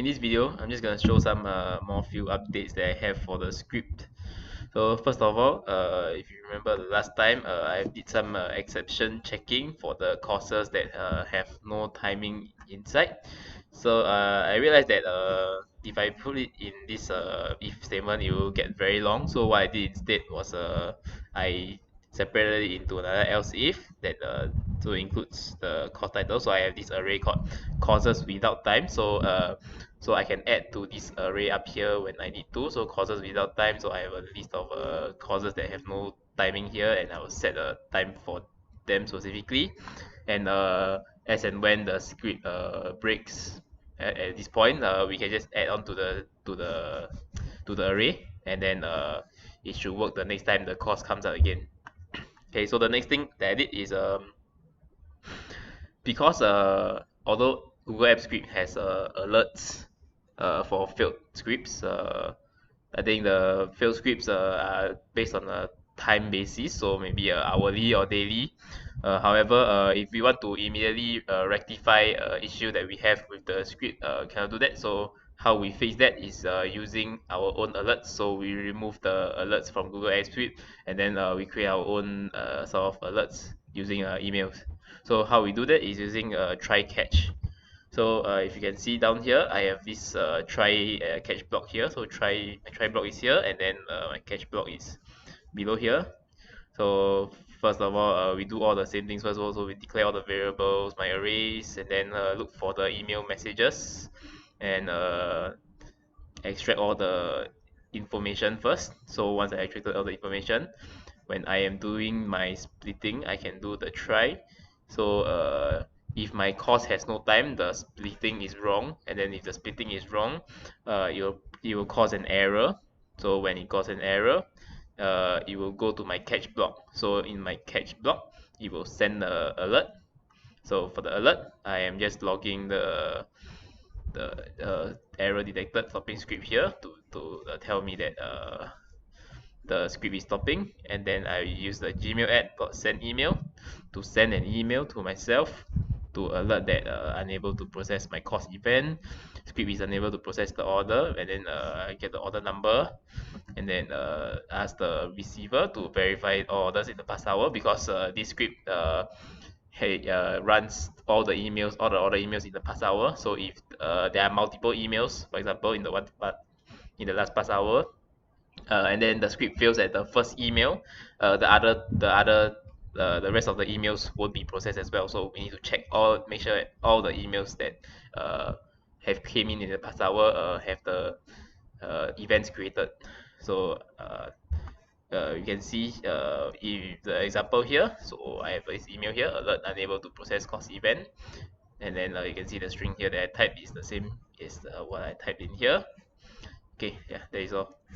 In this video, I'm just gonna show some more few updates that I have for the script. So first of all, if you remember the last time, I did some exception checking for the courses that have no timing inside. So I realized that if I put it in this if statement, it will get very long. So what I did instead was I separated it into another else if that so includes the course title. So I have this array called courses without time. So I can add to this array up here when I need to. So courses without time. So I have a list of courses that have no timing here, and I will set a time for them specifically. And as and when the script breaks at this point, we can just add on to the array, and then it should work the next time the course comes out again. Okay, so the next thing that I did is because although Google Apps Script has alerts for failed scripts, I think the failed scripts are based on a time basis, so maybe hourly or daily. However, if we want to immediately rectify issue that we have with the script, cannot do that. So how we fix that is using our own alerts. So we remove the alerts from Google Apps Script, and then we create our own sort of alerts using emails. So how we do that is using try catch. So if you can see down here, I have this try catch block here. So my try block is here, and then my catch block is below here. So first of all, we do all the same things first of all. So we declare all the variables, my arrays, and then look for the email messages, and extract all the information first. So once I extracted all the information, when I am doing my splitting, I can do the try. So if my course has no time, the splitting is wrong, and then if the splitting is wrong, it will cause an error. So when it causes an error, it will go to my catch block. So in my catch block, it will send the alert. So for the alert, I am just logging the error detected stopping script here to tell me that the script is stopping, and then I use the Gmail app send email to send an email to myself to alert that unable to process my course event, script is unable to process the order, and then I get the order number, and then ask the receiver to verify all orders in the past hour, because this script runs all the emails, all the order emails in the past hour. So if there are multiple emails, for example, in the one part in the last past hour, and then the script fails at the first email, the rest of the emails won't be processed as well. So we need to make sure that all the emails that have came in the past hour have the events created. So you can see if the example here. So I have this email here, alert unable to process course event, and then you can see the string here that I typed is the same as what I typed in here. Okay, yeah, that is all.